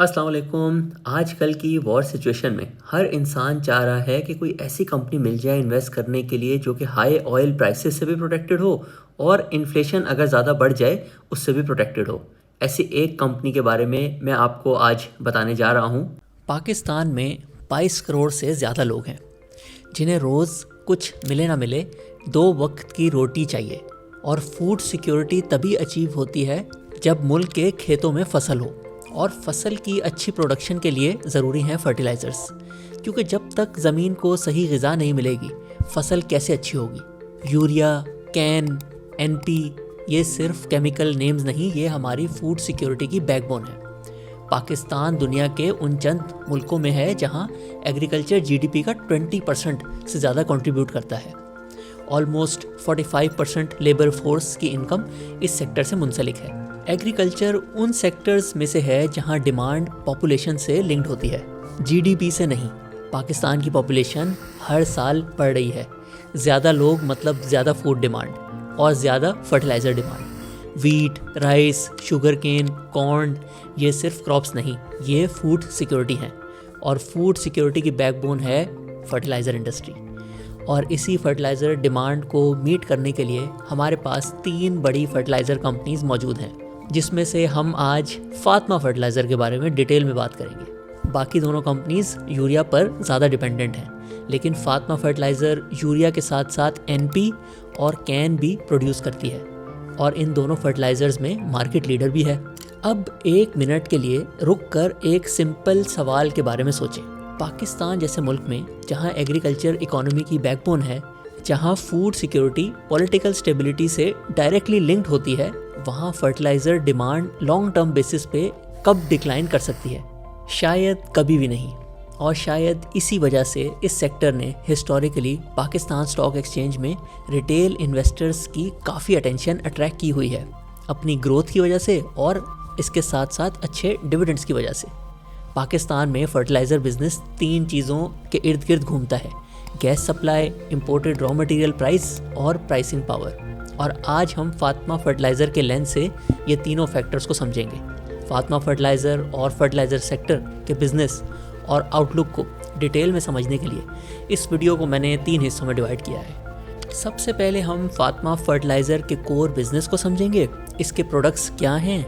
अस्सलाम वालेकुम। आजकल की वॉर सिचुएशन में हर इंसान चाह रहा है कि कोई ऐसी कंपनी मिल जाए इन्वेस्ट करने के लिए जो कि हाई ऑयल प्राइसेस से भी प्रोटेक्टेड हो और इन्फ्लेशन अगर ज़्यादा बढ़ जाए उससे भी प्रोटेक्टेड हो। ऐसी एक कंपनी के बारे में मैं आपको आज बताने जा रहा हूँ। पाकिस्तान में 22 करोड़ से ज़्यादा लोग हैं जिन्हें रोज़ कुछ मिले ना मिले 2 वक्त की रोटी चाहिए। और फूड सिक्योरिटी तभी अचीव होती है जब मुल्क के खेतों में फसल हो, और फसल की अच्छी प्रोडक्शन के लिए ज़रूरी हैं फर्टिलाइज़र्स, क्योंकि जब तक ज़मीन को सही ग़िज़ा नहीं मिलेगी फसल कैसे अच्छी होगी। यूरिया, कैन, एनपी ये सिर्फ केमिकल नेम्स नहीं, ये हमारी फूड सिक्योरिटी की बैकबोन है। पाकिस्तान दुनिया के उन चंद मुल्कों में है जहां एग्रीकल्चर जीडीपी का 20% से ज़्यादा कंट्रीब्यूट करता है। ऑलमोस्ट 45% लेबर फोर्स की इनकम इस सेक्टर से मुंसलिक है। एग्रीकल्चर उन सेक्टर्स में से है जहां डिमांड पॉपुलेशन से लिंक्ड होती है, जीडीपी से नहीं। पाकिस्तान की पॉपुलेशन हर साल बढ़ रही है। ज़्यादा लोग मतलब ज़्यादा फूड डिमांड और ज़्यादा fertilizer demand. Wheat, rice, sugar cane, corn ये सिर्फ क्रॉप्स नहीं, ये फूड सिक्योरिटी हैं। और फूड सिक्योरिटी की बैकबोन है फर्टिलाइज़र इंडस्ट्री। और इसी फर्टिलाइज़र डिमांड को मीट करने के लिए हमारे पास 3 बड़ी फर्टिलाइज़र कंपनीज मौजूद हैं, जिसमें से हम आज फातिमा फर्टिलाइज़र के बारे में डिटेल में बात करेंगे। बाकी दोनों कंपनीज यूरिया पर ज़्यादा डिपेंडेंट हैं, लेकिन फातिमा फर्टिलाइज़र यूरिया के साथ साथ एनपी और कैन भी प्रोड्यूस करती है, और इन दोनों फर्टिलाइज़र्स में मार्केट लीडर भी है। अब 1 मिनट के लिए रुक कर एक सिंपल सवाल के बारे में सोचें। पाकिस्तान जैसे मुल्क में जहां एग्रीकल्चर इकोनॉमी की बैकबोन है, जहां फूड सिक्योरिटी पॉलिटिकल स्टेबिलिटी से डायरेक्टली लिंक्ड होती है, वहां fertiliser demand long term basis पे कब डिक्लाइन कर सकती है? शायद कभी भी नहीं। और शायद इसी वजह से इस सेक्टर ने हिस्टोरिकली पाकिस्तान स्टॉक एक्सचेंज में रिटेल इन्वेस्टर्स की काफ़ी अटेंशन अट्रैक्ट की हुई है, अपनी ग्रोथ की वजह से और इसके साथ साथ अच्छे डिविडेंड्स की वजह से। पाकिस्तान में फर्टिलाइज़र बिजनेस 3 चीज़ों के इर्द गिर्द घूमता है: gas supply, imported raw material price और प्राइसिंग पावर। और आज हम फातिमा फर्टिलाइज़र के लेंस से ये तीनों फैक्टर्स को समझेंगे। फातिमा फर्टिलाइज़र और फर्टिलाइज़र सेक्टर के बिजनेस और आउटलुक को डिटेल में समझने के लिए इस वीडियो को मैंने 3 हिस्सों में डिवाइड किया है। सबसे पहले हम फातिमा फर्टिलाइज़र के कोर बिजनेस को समझेंगे, इसके प्रोडक्ट्स क्या हैं,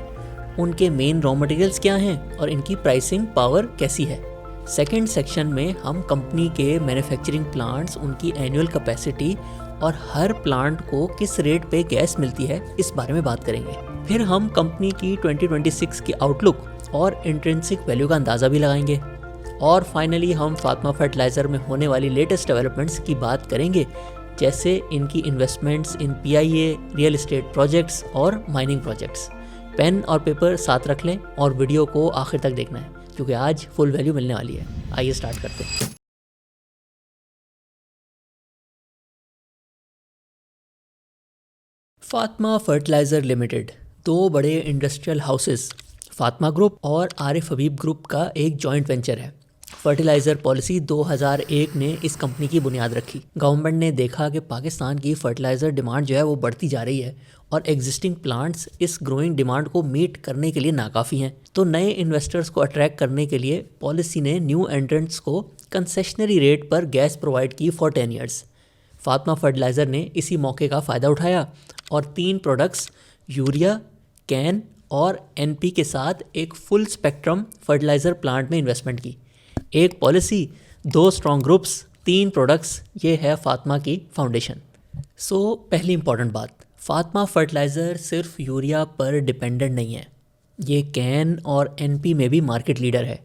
उनके मेन रॉ मटेरियल्स क्या हैं और इनकी प्राइसिंग पावर कैसी है। सेकेंड सेक्शन में हम कंपनी के मैन्युफैक्चरिंग प्लांट्स, उनकी एनुअल कैपेसिटी और हर प्लांट को किस रेट पे गैस मिलती है इस बारे में बात करेंगे। फिर हम कंपनी की 2026 की आउटलुक और इंट्रिंसिक वैल्यू का अंदाज़ा भी लगाएंगे। और फाइनली हम फातिमा फर्टिलाइज़र में होने वाली लेटेस्ट डेवलपमेंट्स की बात करेंगे, जैसे इनकी investments in PIA, real estate projects और माइनिंग प्रोजेक्ट्स। पेन और पेपर साथ रख लें और वीडियो को आखिर तक देखना है, क्योंकि आज फुल वैल्यू मिलने वाली है। आइए स्टार्ट करते हैं। फातिमा फर्टिलाइज़र लिमिटेड 2 बड़े इंडस्ट्रियल हाउसेस फातिमा ग्रुप और आरिफ हबीब ग्रुप का एक जॉइंट वेंचर है। फर्टिलाइज़र पॉलिसी 2001 ने इस कंपनी की बुनियाद रखी। गवर्नमेंट ने देखा कि पाकिस्तान की फर्टिलाइज़र डिमांड जो है वो बढ़ती जा रही है और एग्जिस्टिंग प्लांट्स इस ग्रोइंग डिमांड को मीट करने के लिए नाकाफ़ी हैं। तो नए इन्वेस्टर्स को अट्रैक्ट करने के लिए पॉलिसी ने न्यू एंट्रेंट्स को कंसेशनरी रेट पर गैस प्रोवाइड की फॉर 10 ईयर्स। फातिमा फर्टिलाइज़र ने इसी मौके का फ़ायदा उठाया और 3 प्रोडक्ट्स यूरिया, कैन और एनपी के साथ एक फुल स्पेक्ट्रम फर्टिलाइज़र प्लांट में इन्वेस्टमेंट की। एक पॉलिसी, 2 स्ट्रॉन्ग ग्रुप्स, 3 प्रोडक्ट्स, ये है फातिमा की फाउंडेशन। पहली इंपॉर्टेंट बात, फातिमा फर्टिलाइज़र सिर्फ यूरिया पर डिपेंडेंट नहीं है, ये कैन और एनपी में भी मार्केट लीडर है।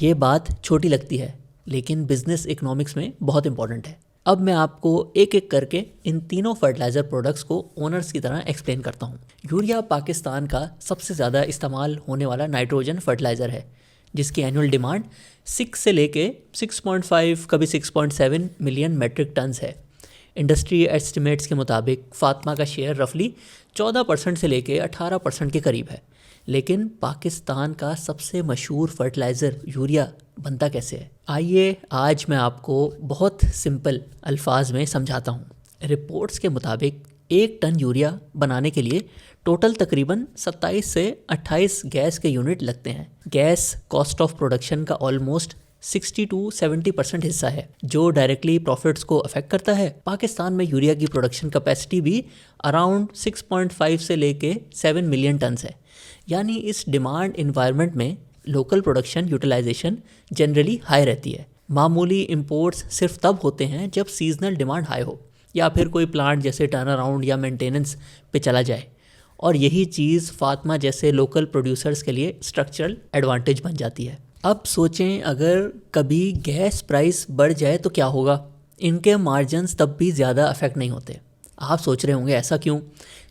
ये बात छोटी लगती है, लेकिन बिजनेस इकोनॉमिक्स में बहुत इंपॉर्टेंट है। अब मैं आपको एक एक करके इन तीनों फर्टिलाइज़र प्रोडक्ट्स को ओनर्स की तरह एक्सप्लेन करता हूँ। यूरिया पाकिस्तान का सबसे ज़्यादा इस्तेमाल होने वाला नाइट्रोजन फर्टिलाइज़र है, जिसकी एनुअल डिमांड 6 से लेके 6.5 कभी 6.7 मिलियन मेट्रिक टन्स है। इंडस्ट्री एस्टिमेट्स के मुताबिक फातिमा का शेयर रफली 14% से लेके 18% के करीब है। लेकिन पाकिस्तान का सबसे मशहूर फर्टिलाइज़र यूरिया बनता कैसे है? आइए आज मैं आपको बहुत सिंपल अल्फाज में समझाता हूँ। रिपोर्ट्स के मुताबिक 1 टन यूरिया बनाने के लिए टोटल तकरीबन 27 से 28 गैस के यूनिट लगते हैं। गैस कॉस्ट ऑफ प्रोडक्शन का ऑलमोस्ट 60 to 70% हिस्सा है, जो डायरेक्टली प्रॉफिट्स को अफेक्ट करता है। पाकिस्तान में यूरिया की प्रोडक्शन कैपेसिटी भी अराउंड 6.5 से लेके 7 मिलियन टन्स है। यानी इस डिमांड इन्वायरमेंट में local production utilization generally high रहती है। मामूली इंपोर्ट्स सिर्फ तब होते हैं जब सीजनल डिमांड हाई हो या फिर कोई प्लांट जैसे टर्न अराउंड या मेंटेनेंस पे चला जाए, और यही चीज़ फातिमा जैसे लोकल प्रोड्यूसर्स के लिए स्ट्रक्चरल एडवांटेज बन जाती है। अब सोचें अगर कभी गैस प्राइस बढ़ जाए तो क्या होगा। इनके मार्जिन्स तब भी ज़्यादा अफेक्ट नहीं होते। आप सोच रहे होंगे ऐसा क्यों?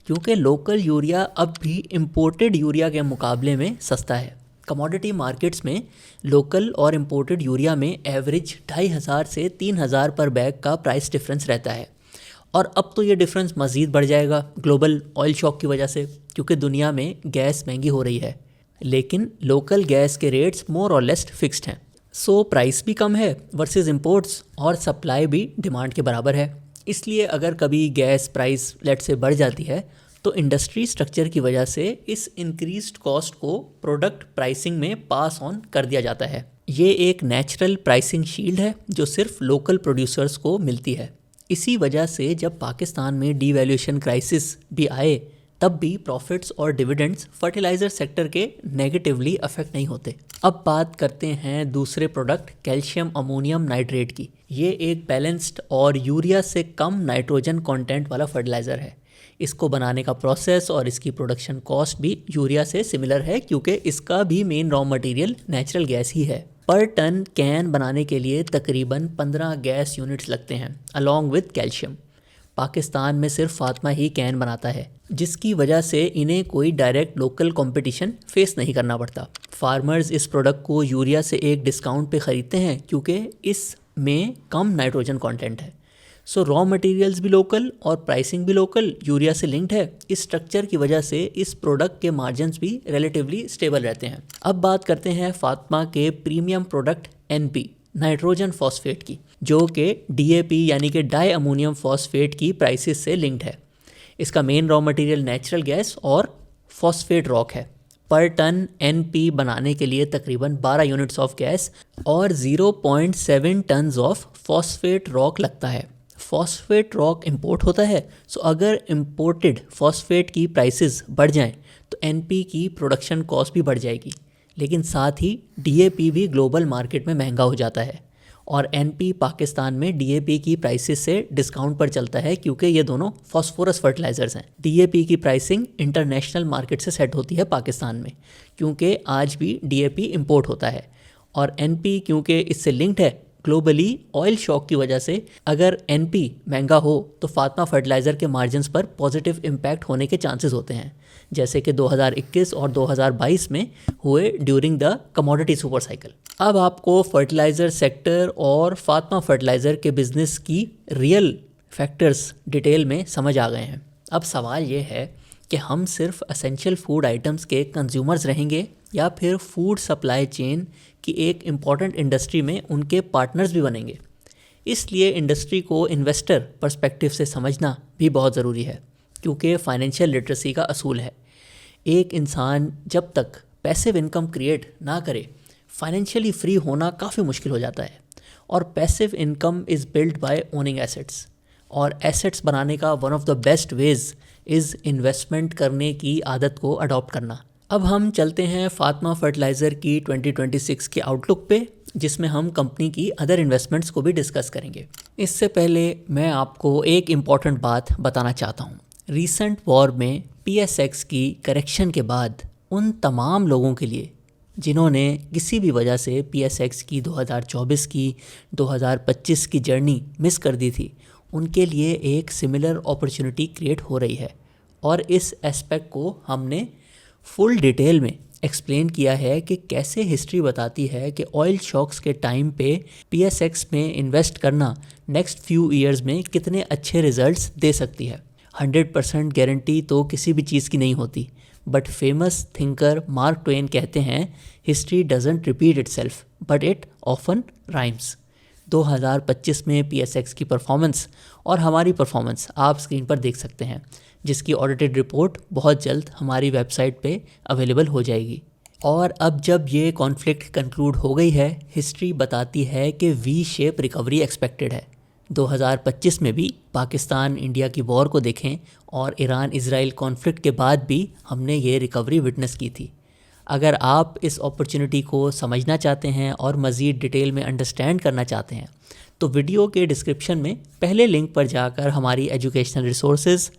क्योंकि लोकल यूरिया अब भी इम्पोर्टेड यूरिया के मुकाबले में सस्ता है। कमोडिटी मार्केट्स में लोकल और इम्पोर्टेड यूरिया में एवरेज 2500 से 3000 पर बैग का प्राइस डिफरेंस रहता है, और अब तो ये डिफरेंस मज़ीद बढ़ जाएगा ग्लोबल ऑयल शॉक की वजह से, क्योंकि दुनिया में गैस महंगी हो रही है। लेकिन लोकल गैस के रेट्स मोर और लेस फिक्स्ड हैं, सो प्राइस भी कम है वर्सेस इंपोर्ट्स, और सप्लाई भी डिमांड के बराबर है। इसलिए अगर कभी गैस प्राइस लेट से बढ़ जाती है तो इंडस्ट्री स्ट्रक्चर की वजह से इस इंक्रीज्ड कॉस्ट को प्रोडक्ट प्राइसिंग में पास ऑन कर दिया जाता है। ये एक नेचुरल प्राइसिंग शील्ड है जो सिर्फ लोकल प्रोड्यूसर्स को मिलती है। इसी वजह से जब पाकिस्तान में डीवैल्यूएशन क्राइसिस भी आए तब भी प्रॉफिट्स और डिविडेंड्स फर्टिलाइज़र सेक्टर के नेगेटिवली अफेक्ट नहीं होते। अब बात करते हैं दूसरे प्रोडक्ट कैल्शियम अमोनियम नाइट्रेट की। ये एक बैलेंस्ड और यूरिया से कम नाइट्रोजन कंटेंट वाला फर्टिलाइज़र है। इसको बनाने का प्रोसेस और इसकी प्रोडक्शन कॉस्ट भी यूरिया से सिमिलर है, क्योंकि इसका भी main raw material natural gas ही है। पर टन कैन बनाने के लिए तकरीबन 15 गैस यूनिट्स लगते हैं अलॉन्ग विद कैल्शियम। पाकिस्तान में सिर्फ फातिमा ही कैन बनाता है, जिसकी वजह से इन्हें कोई डायरेक्ट लोकल कंपटीशन फेस नहीं करना पड़ता। फार्मर्स इस प्रोडक्ट को यूरिया से एक डिस्काउंट पे ख़रीदते हैं क्योंकि इसमें कम नाइट्रोजन कंटेंट है। सो रॉ मटेरियल्स भी लोकल और प्राइसिंग भी लोकल यूरिया से लिंक्ड है। इस स्ट्रक्चर की वजह से इस प्रोडक्ट के मार्जिन्स भी रिलेटिवली स्टेबल रहते हैं। अब बात करते हैं फातिमा के premium product NP nitrogen phosphate की, जो कि DAP यानी कि डाई अमोनियम फॉस्फेट की प्राइसेस से लिंक्ड है। इसका main raw material natural gas और फॉस्फेट रॉक है। पर टन NP बनाने के लिए तकरीबन 12 यूनिट्स ऑफ गैस और 0.7 टन्स ऑफ फॉस्फेट रॉक लगता है। फॉस्फेट रॉक इंपोर्ट होता है, सो अगर इंपोर्टेड फॉस्फेट की प्राइसेस बढ़ जाएं तो NP की प्रोडक्शन कॉस्ट भी बढ़ जाएगी। लेकिन साथ ही DAP भी ग्लोबल मार्केट में महंगा हो जाता है, और NP पाकिस्तान में DAP की प्राइसेस से डिस्काउंट पर चलता है क्योंकि ये दोनों फॉस्फोरस फर्टिलाइज़र्स हैं। DAP की प्राइसिंग इंटरनेशनल मार्केट से सेट होती है पाकिस्तान में, क्योंकि आज भी DAP इंपोर्ट होता है, और NP क्योंकि इससे लिंक्ड है ग्लोबली ऑयल शॉक की वजह से अगर NP महंगा हो तो फातिमा फर्टिलाइज़र के मार्जिन्स पर पॉजिटिव इम्पैक्ट होने के चांसेस होते हैं, जैसे कि 2021 और 2022 में हुए during the commodity super cycle. अब आपको फर्टिलाइज़र सेक्टर और फातिमा फर्टिलाइज़र के बिज़नेस की रियल फैक्टर्स डिटेल में समझ आ गए हैं। अब सवाल ये है कि हम सिर्फ एसेंशियल फूड आइटम्स के कंज्यूमर्स रहेंगे या फिर फूड सप्लाई चेन की एक इम्पॉर्टेंट इंडस्ट्री में उनके पार्टनर्स भी बनेंगे। इसलिए इंडस्ट्री को इन्वेस्टर पर्सपेक्टिव से समझना भी बहुत ज़रूरी है, क्योंकि फाइनेंशियल लिटरेसी का असूल है। एक इंसान जब तक पैसिव इनकम क्रिएट ना करे, फाइनेंशियली फ्री होना काफ़ी मुश्किल हो जाता है। और passive income is build by owning assets, और एसेट्स बनाने का one of the best veg is investment करने की आदत को अडॉप्ट करना। अब हम चलते हैं फातिमा फर्टिलाइज़र की 2026 के आउटलुक पे, जिसमें हम कंपनी की अदर इन्वेस्टमेंट्स को भी डिस्कस करेंगे। इससे पहले मैं आपको एक इम्पॉर्टेंट बात बताना चाहता हूँ। रीसेंट वॉर में PSX की करेक्शन के बाद उन तमाम लोगों के लिए जिन्होंने किसी भी वजह से PSX की 2024 की 2025 की जर्नी मिस कर दी थी, उनके लिए एक सिमिलर अपॉर्चुनिटी क्रिएट हो रही है। और इस एस्पेक्ट को हमने फुल डिटेल में एक्सप्लेन किया है कि कैसे हिस्ट्री बताती है कि ऑयल शॉक्स के टाइम पे PSX में इन्वेस्ट करना नेक्स्ट फ्यू ईयर्स में कितने अच्छे रिजल्ट्स दे सकती है। 100% गारंटी तो किसी भी चीज़ की नहीं होती, but famous thinker mark Twain कहते हैं, history doesn't repeat itself but it often rhymes. 2025 में PSX की परफॉर्मेंस और हमारी परफॉर्मेंस आप स्क्रीन पर देख सकते हैं, जिसकी ऑडिटेड रिपोर्ट बहुत जल्द हमारी वेबसाइट पे अवेलेबल हो जाएगी। और अब जब ये कॉन्फ्लिक्ट कंक्लूड हो गई है, हिस्ट्री बताती है कि वी शेप रिकवरी एक्सपेक्टेड है। 2025 में भी पाकिस्तान इंडिया की वॉर को देखें और ईरान इजराइल कॉन्फ्लिक्ट के बाद भी हमने ये रिकवरी विटनेस की थी। अगर आप इस अपॉर्चुनिटी को समझना चाहते हैं और मज़ीद डिटेल में अंडरस्टैंड करना चाहते हैं तो वीडियो के डिस्क्रिप्शन में पहले लिंक पर जाकर हमारी एजुकेशनल रिसोर्सेज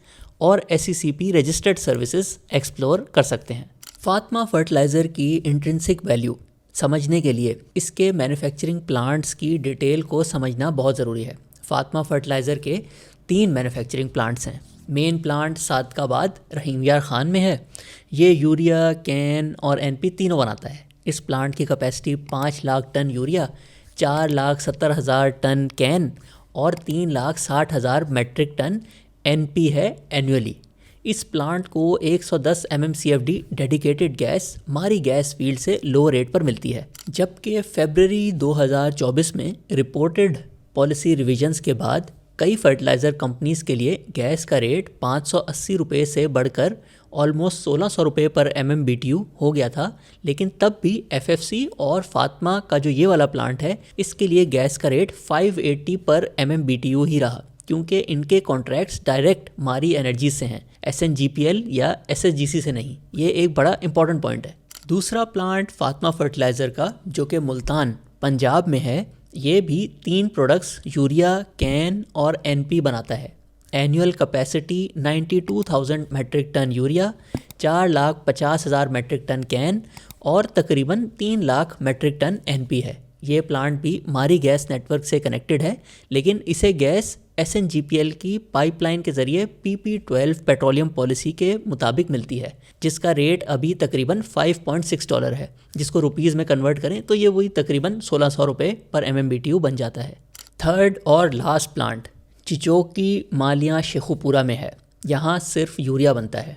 और SECP रजिस्टर्ड सर्विसेज एक्सप्लोर कर सकते हैं। फातिमा फर्टिलाइज़र की इंट्रिंसिक वैल्यू समझने के लिए इसके मैन्युफैक्चरिंग प्लांट्स की डिटेल को समझना बहुत ज़रूरी है। फातिमा फर्टिलाइज़र के 3 मैन्युफैक्चरिंग प्लांट्स हैं। मेन प्लांट सादकाबाद रहीम यार ख़ान में है। ये यूरिया, कैन और NP तीनों बनाता है। इस प्लांट की capacity 5 lakh ton urea, 4,70,000 ton CAN और 3,60,000 मेट्रिक टन NP है एनुअली। इस प्लांट को 110 MMCFD dedicated gas Mari gas field से लो रेट पर मिलती है, जबकि फरवरी 2024 में रिपोर्टेड पॉलिसी रिविजन्स के बाद कई फर्टिलाइज़र कंपनीज़ के लिए गैस का रेट 580 रुपये से बढ़कर ऑलमोस्ट 1600 रुपये पर MMBTU हो गया था। लेकिन तब भी FFC और फातिमा का जो ये वाला प्लांट है, इसके लिए गैस का रेट 580 पर MMBTU ही रहा, क्योंकि इनके कॉन्ट्रैक्ट्स डायरेक्ट मारी एनर्जी से हैं, SNGPL या SSGC से नहीं। ये एक बड़ा इंपॉर्टेंट पॉइंट है। दूसरा प्लांट फातिमा फर्टिलाइज़र का जो कि मुल्तान पंजाब में है, ये भी 3 प्रोडक्ट्स यूरिया, कैन और NP बनाता है। Annual capacity 92,000 metric ton urea, 4,50,000 metric ton CAN और तकरीबन 3 लाख मेट्रिक टन NP है। ये प्लांट भी मारी गैस नेटवर्क से कनेक्टेड है, लेकिन इसे गैस SNGPL की पाइपलाइन के ज़रिए PP12 पेट्रोलियम पॉलिसी के मुताबिक मिलती है, जिसका रेट अभी तकरीबन $5.6 है, जिसको रुपीज़ में कन्वर्ट करें तो ये वही तकरीबन 1600 रुपये पर MMBTU बन जाता है। थर्ड और लास्ट प्लांट चिचोक की मालिया शेखुपुरा में है। यहाँ सिर्फ यूरिया बनता है,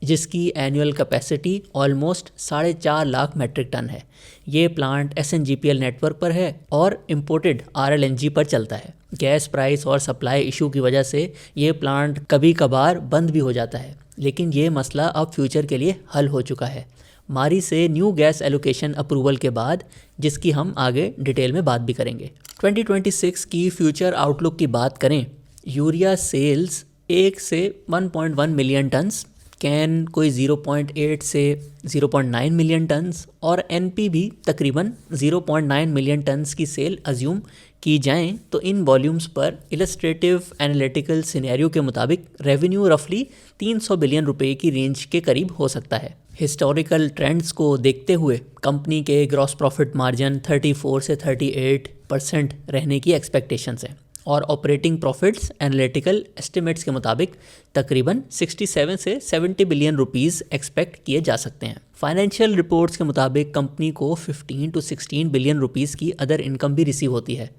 जिसकी annual capacity almost 4.5 lakh metric ton है। ये प्लांट SNGPL नेटवर्क पर है और इम्पोर्टेड RLNG पर चलता है। गैस प्राइस और सप्लाई इशू की वजह से ये प्लांट कभी कभार बंद भी हो जाता है, लेकिन ये मसला अब फ्यूचर के लिए हल हो चुका है मारी से न्यू गैस एलोकेशन अप्रूवल के बाद, जिसकी हम आगे डिटेल में बात भी करेंगे। 2026 की फ्यूचर आउटलुक की बात करें, यूरिया सेल्स 1 से 1.1 मिलियन टन्स, कैन कोई 0.8 से 0.9 मिलियन टन्स और NP भी तकरीबन 0.9 मिलियन टन्स की सेल अज्यूम की जाएं तो इन वॉल्यूम्स पर इलस्ट्रेटिव एनालिटिकल सिनेरियो के मुताबिक रेवेन्यू रफली 300 बिलियन रुपए की रेंज के करीब हो सकता है। हिस्टोरिकल ट्रेंड्स को देखते हुए कंपनी के ग्रॉस प्रॉफिट मार्जिन 34 से 38% रहने की एक्सपेक्टेशंस हैं और ऑपरेटिंग प्रॉफिट्स एनालिटिकल एस्टिमेट्स के मुताबिक तकरीबन 67 से 70 बिलियन रुपीस एक्सपेक्ट किए जा सकते हैं। फाइनेंशियल रिपोर्ट्स के मुताबिक कंपनी को 15 to 16 बिलियन रुपीस की अदर इनकम भी रिसीव होती है,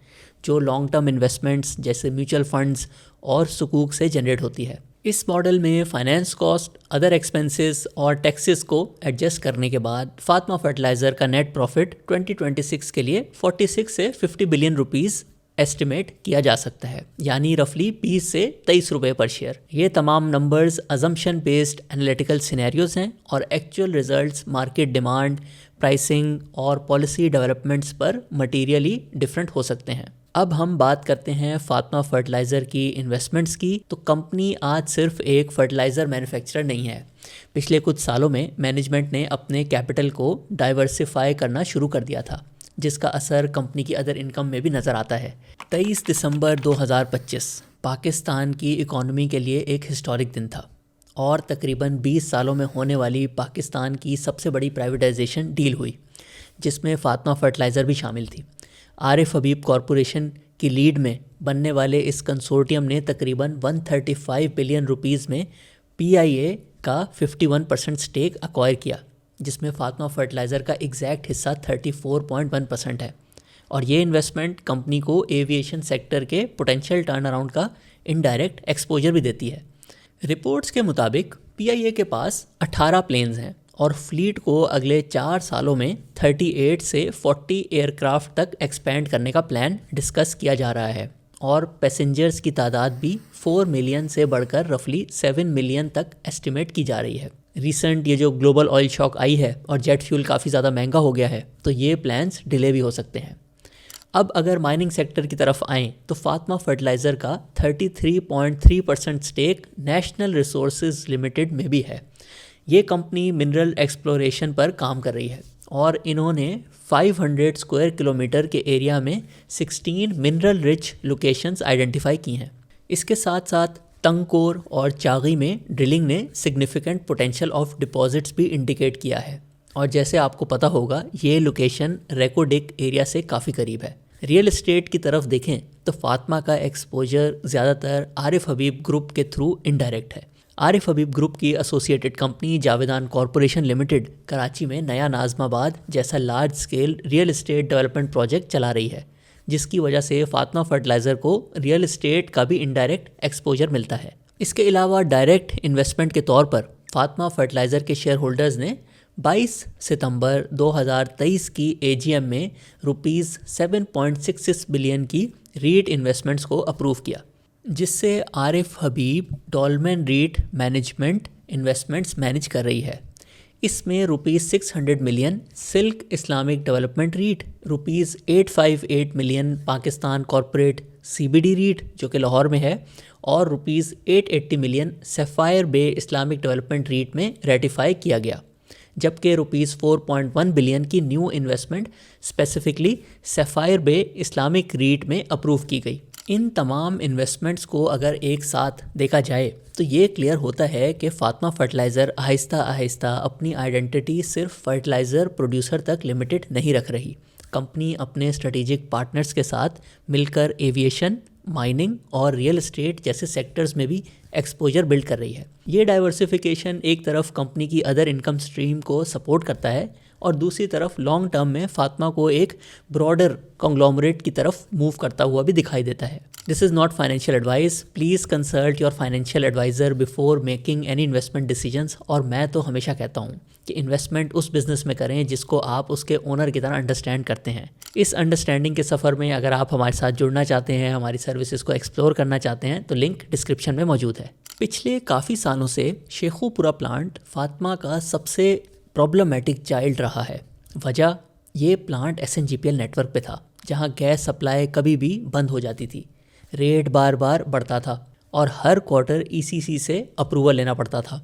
जो लॉन्ग टर्म इन्वेस्टमेंट्स जैसे म्यूचुअल फंड्स और सुकूक से जनरेट होती है। इस मॉडल में फाइनेंस कॉस्ट, अदर एक्सपेंसेस और टैक्सेस को एडजस्ट करने के बाद फातिमा फर्टिलाइज़र का नेट प्रॉफिट 2026 के लिए 46 से 50 बिलियन रुपीस एस्टिमेट किया जा सकता है, यानी रफली 20 से 23 रुपये पर शेयर। ये तमाम numbers assumption based analytical scenarios हैं और actual results market demand, pricing और पॉलिसी डेवलपमेंट्स पर मटीरियली डिफरेंट हो सकते हैं। अब हम बात करते हैं फातिमा फर्टिलाइज़र की इन्वेस्टमेंट्स की। तो कंपनी आज सिर्फ एक फर्टिलाइज़र मैन्युफैक्चरर नहीं है। पिछले कुछ सालों में मैनेजमेंट ने अपने कैपिटल को डाइवर्सिफाई करना शुरू कर दिया था, जिसका असर कंपनी की अदर इनकम में भी नज़र आता है। 23 दिसंबर 2025 पाकिस्तान की इकॉनमी के लिए एक हिस्टोरिक दिन था और तकरीबन 20 सालों में होने वाली पाकिस्तान की सबसे बड़ी प्राइवेटाइजेशन डील हुई, जिसमें फातिमा फर्टिलाइज़र भी शामिल थी। आरिफ हबीब कॉरपोरेशन की लीड में बनने वाले इस कंसोर्टियम ने तकरीबन 135 बिलियन रुपीस में PIA का 51% स्टेक अक्वायर किया, जिसमें फातिमा फर्टिलाइज़र का एग्जैक्ट हिस्सा 34.1% है। और ये इन्वेस्टमेंट कंपनी को एविएशन सेक्टर के पोटेंशियल टर्न अराउंड का इनडायरेक्ट एक्सपोजर भी देती है। रिपोर्ट्स के मुताबिक PIA के पास 18 प्लेन्स हैं और फ्लीट को अगले 4 सालों में 38 से 40 एयरक्राफ्ट तक एक्सपेंड करने का प्लान डिस्कस किया जा रहा है और पैसेंजर्स की तादाद भी 4 मिलियन से बढ़कर रफली 7 मिलियन तक एस्टिमेट की जा रही है। रिसेंट ये जो ग्लोबल ऑयल शॉक आई है और जेट फ्यूल काफ़ी ज़्यादा महंगा हो गया है, तो ये प्लान्स डिले भी हो सकते हैं। अब अगर माइनिंग सेक्टर की तरफ आएँ तो फातिमा फर्टिलाइज़र का 33.3% स्टेक नेशनल रिसोर्सेज लिमिटेड में भी है। ये कंपनी मिनरल एक्सप्लोरेशन पर काम कर रही है और इन्होंने 500 स्क्वायर किलोमीटर के एरिया में 16 मिनरल रिच लोकेशंस आइडेंटिफाई की हैं। इसके साथ साथ टंगकोर और चागी में ड्रिलिंग ने सिग्निफिकेंट पोटेंशियल ऑफ डिपॉजिट्स भी इंडिकेट किया है और जैसे आपको पता होगा ये लोकेशन रेकोडिक एरिया से काफ़ी करीब है। रियल एस्टेट की तरफ देखें तो फातिमा का एक्सपोजर ज़्यादातर आरिफ हबीब ग्रुप के थ्रू इनडायरेक्ट है। आरिफ हबीब ग्रुप की associated company Javedan corporation limited Karachi में नया नाज़माबाद जैसा large scale real estate development project चला रही है, जिसकी वजह से फातिमा फर्टिलाइज़र को रियल एस्टेट का भी इनडायरेक्ट एक्सपोजर मिलता है। इसके अलावा डायरेक्ट इन्वेस्टमेंट के तौर पर फातिमा फर्टिलाइज़र के शेयर होल्डर्स ने 22 सितंबर 2023 की एजीएम में रुपीज़ 7.66 बिलियन की रीट इन्वेस्टमेंट्स को अप्रूव किया, जिससे Arif Habib Dolmen REIT management investments manage कर रही है। इसमें rupees 600 million Silk Islamic Development REIT, rupees 858 million Pakistan Corporate CBD REIT जो कि लाहौर में है और rupees 880 million Sapphire Bay Islamic Development REIT में रेटिफाई किया गया, जबकि रुपीज़ 4.1 बिलियन की new investment specifically Sapphire Bay Islamic REIT में अप्रूव की गई। इन तमाम इन्वेस्टमेंट्स को अगर एक साथ देखा जाए तो ये क्लियर होता है कि फातिमा फर्टिलाइज़र आहिस्ता आहिस्ता अपनी आइडेंटिटी सिर्फ फर्टिलाइज़र प्रोड्यूसर तक लिमिटेड नहीं रख रही। कंपनी अपने स्ट्रेटेजिक पार्टनर्स के साथ मिलकर एविएशन, माइनिंग और रियल एस्टेट जैसे सेक्टर्स में भी एक्सपोजर बिल्ड कर रही है। ये डाइवर्सिफिकेशन एक तरफ कंपनी की अदर इनकम स्ट्रीम को सपोर्ट करता है और दूसरी तरफ लॉन्ग टर्म में फातिमा को एक ब्रॉडर कॉन्ग्लोमरेट की तरफ मूव करता हुआ भी दिखाई देता है। This is not financial advice, please consult your financial advisor before making any investment decisions. और मैं तो हमेशा कहता हूँ कि इन्वेस्टमेंट उस बिज़नेस में करें जिसको आप उसके ओनर की तरह अंडरस्टैंड करते हैं। इस अंडरस्टैंडिंग के सफ़र में अगर आप हमारे साथ जुड़ना चाहते हैं, हमारी सर्विसेज को एक्सप्लोर करना चाहते हैं, तो लिंक डिस्क्रिप्शन में मौजूद है। पिछले काफ़ी सालों से शेखुपुरा प्लांट फातिमा का सबसे प्रॉब्लमेटिक चाइल्ड रहा है। वजह ये प्लांट एसएनजीपीएल नेटवर्क पे था, जहां गैस सप्लाई कभी भी बंद हो जाती थी, रेट बार बार बढ़ता था और हर क्वार्टर ईसीसी से अप्रूवल लेना पड़ता था।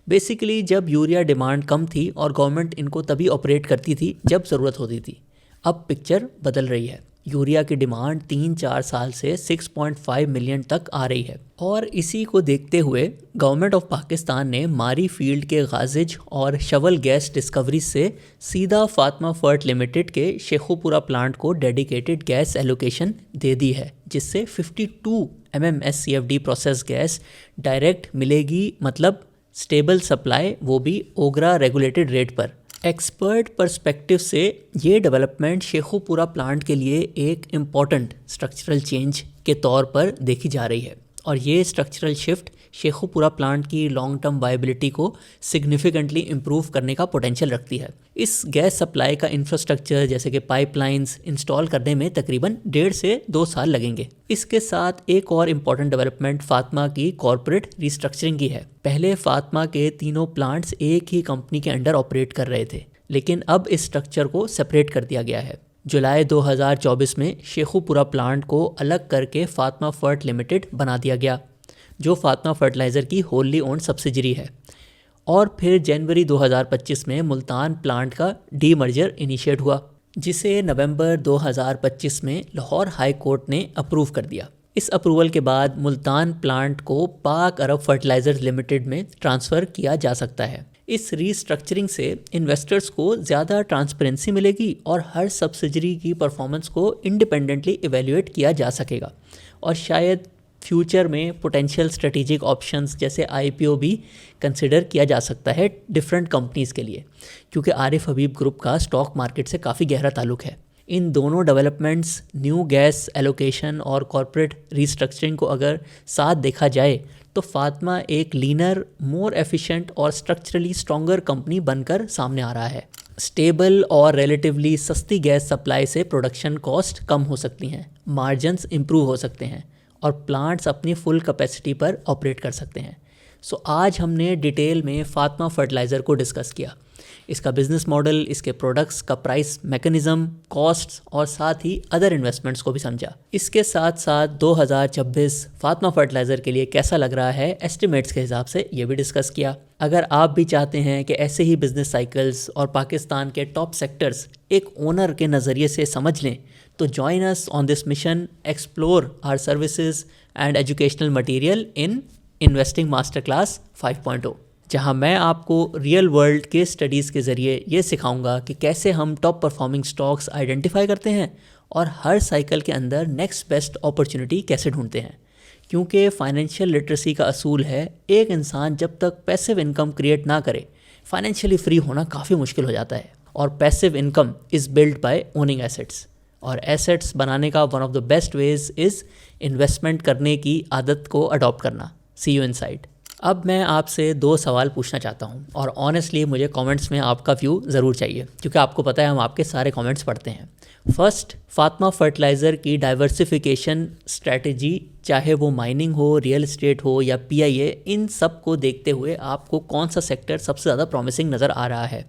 बेसिकली जब यूरिया डिमांड कम थी और गवर्नमेंट इनको तभी ऑपरेट करती थी जब ज़रूरत होती थी। अब पिक्चर बदल रही है। यूरिया की डिमांड 3-4 साल से 6.5 मिलियन तक आ रही है और इसी को देखते हुए गवर्नमेंट ऑफ पाकिस्तान ने मारी फील्ड के गाजिज और शवल गैस डिस्कवरी से सीधा फातिमा फर्ट लिमिटेड के शेखुपुरा प्लांट को डेडिकेटेड गैस एलोकेशन दे दी है, जिससे 52 MMSCFD प्रोसेस गैस डायरेक्ट मिलेगी, मतलब स्टेबल सप्लाई, वो भी ओगरा रेगुलेटेड रेट पर। एक्सपर्ट पर्सपेक्टिव से ये डेवलपमेंट शेखुपुरा प्लांट के लिए एक इम्पॉर्टेंट स्ट्रक्चरल चेंज के तौर पर देखी जा रही है और ये स्ट्रक्चरल शिफ्ट शेखुपुरा प्लांट की लॉन्ग टर्म वायबिलिटी को सिग्निफिकेंटली इम्प्रूव करने का पोटेंशियल रखती है। इस गैस सप्लाई का इंफ्रास्ट्रक्चर जैसे कि पाइपलाइंस इंस्टॉल करने में तकरीबन 1.5 से 2 साल लगेंगे। इसके साथ एक और इम्पॉर्टेंट डेवलपमेंट फातिमा की कॉरपोरेट रिस्ट्रक्चरिंग की है। पहले फातिमा के तीनों प्लांट्स एक ही कंपनी के अंडर ऑपरेट कर रहे थे, लेकिन अब इस स्ट्रक्चर को सेपरेट कर दिया गया है। जुलाई 2024 में शेखुपुरा प्लांट को अलग करके फातिमा फर्ट लिमिटेड बना दिया गया, जो फातिमा फर्टिलाइज़र की होल्ली ओन्ड सब्सिडरी है। और फिर जनवरी 2025 में मुल्तान प्लांट का डीमर्जर इनिशिएट हुआ, जिसे नवंबर 2025 में लाहौर हाई कोर्ट ने अप्रूव कर दिया। इस अप्रूवल के बाद मुल्तान प्लांट को पाक अरब फर्टिलाइज़र्स लिमिटेड में ट्रांसफ़र किया जा सकता है। इस रीस्ट्रक्चरिंग से इन्वेस्टर्स को ज़्यादा ट्रांसपेरेंसी मिलेगी और हर सब्सिडरी की परफॉर्मेंस को इंडिपेंडेंटली इवेल्युएट किया जा सकेगा और शायद फ्यूचर में पोटेंशियल स्ट्रेटेजिक ऑप्शंस जैसे आईपीओ भी कंसिडर किया जा सकता है डिफरेंट कंपनीज़ के लिए, क्योंकि आरिफ हबीब ग्रुप का स्टॉक मार्केट से काफ़ी गहरा ताल्लुक है। इन दोनों डेवलपमेंट्स, न्यू गैस एलोकेशन और कॉरपोरेट रीस्ट्रक्चरिंग को अगर साथ देखा जाए तो फातिमा एक लीनर, मोर एफिशिएंट और स्ट्रक्चरली स्ट्रॉन्गर कंपनी बनकर सामने आ रहा है। स्टेबल और रिलेटिवली सस्ती गैस सप्लाई से प्रोडक्शन कॉस्ट कम हो सकती हैं, मार्जिन्स इंप्रूव हो सकते हैं और प्लांट्स अपनी फुल कैपेसिटी पर ऑपरेट कर सकते हैं। सो आज हमने डिटेल में फातिमा फर्टिलाइज़र को डिस्कस किया, इसका बिजनेस मॉडल, इसके प्रोडक्ट्स का प्राइस मैकेनिज़्म, कॉस्ट्स और साथ ही अदर इन्वेस्टमेंट्स को भी समझा। इसके साथ साथ 2026 फातिमा फर्टिलाइज़र के लिए कैसा लग रहा है एस्टिमेट्स के हिसाब से ये भी डिस्कस किया। अगर आप भी चाहते हैं कि ऐसे ही बिजनेस साइकिल्स और पाकिस्तान के टॉप सेक्टर्स एक ओनर के नज़रिए से समझ लें तो join us on this mission, explore our services and educational material in investing master class 5.0, जहां मैं आपको रियल वर्ल्ड के स्टडीज़ के ज़रिए ये सिखाऊंगा कि कैसे हम टॉप परफॉर्मिंग स्टॉक्स आइडेंटिफाई करते हैं और हर साइकिल के अंदर नेक्स्ट बेस्ट अपॉर्चुनिटी कैसे ढूंढते हैं। क्योंकि फाइनेंशियल लिटरेसी का असूल है, एक इंसान जब तक पैसिव इनकम क्रिएट ना करे फाइनेंशियली फ्री होना काफ़ी मुश्किल हो जाता है। और passive income is build by owning assets, और एसेट्स बनाने का one of the best veg is investment करने की आदत को अडॉप्ट करना। सी यू इनसाइड। अब मैं आपसे 2 सवाल पूछना चाहता हूं और ऑनेस्टली मुझे कमेंट्स में आपका व्यू ज़रूर चाहिए, क्योंकि आपको पता है हम आपके सारे कमेंट्स पढ़ते हैं। फर्स्ट, फातिमा फर्टिलाइज़र की डाइवर्सिफिकेशन स्ट्रैटेजी, चाहे वो माइनिंग हो, रियल एस्टेट हो या PIA, इन सब को देखते हुए आपको कौन सा सेक्टर सबसे ज़्यादा प्रॉमिसिंग नज़र आ रहा है।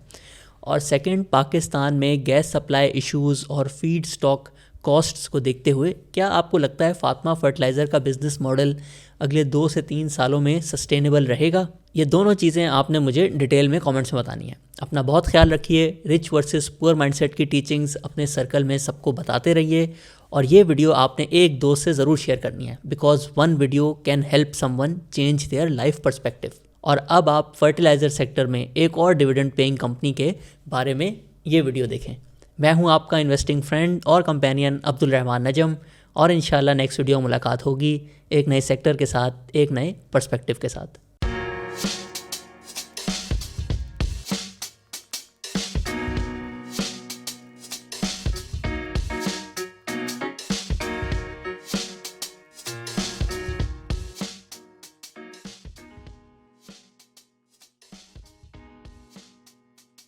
और सेकंड, पाकिस्तान में गैस सप्लाई इश्यूज़ और फीड स्टॉक कॉस्ट्स को देखते हुए क्या आपको लगता है फातिमा फर्टिलाइज़र का बिज़नेस मॉडल अगले 2 से 3 सालों में सस्टेनेबल रहेगा? ये दोनों चीज़ें आपने मुझे डिटेल में कमेंट्स में बतानी है। अपना बहुत ख्याल रखिए। रिच वर्सेस पुअर माइंडसेट की टीचिंग्स अपने सर्कल में सबको बताते रहिए, और ये वीडियो आपने एक दोस्त से ज़रूर शेयर करनी है, because one video can help someone change their life perspective. और अब आप फर्टिलाइज़र सेक्टर में एक और डिविडेंड पेइंग कंपनी के बारे में ये वीडियो देखें। मैं हूं आपका इन्वेस्टिंग फ्रेंड और कंपेनियन अब्दुल रहमान नजम, और इंशाल्लाह नेक्स्ट वीडियो मुलाकात होगी एक नए सेक्टर के साथ, एक नए पर्सपेक्टिव के साथ।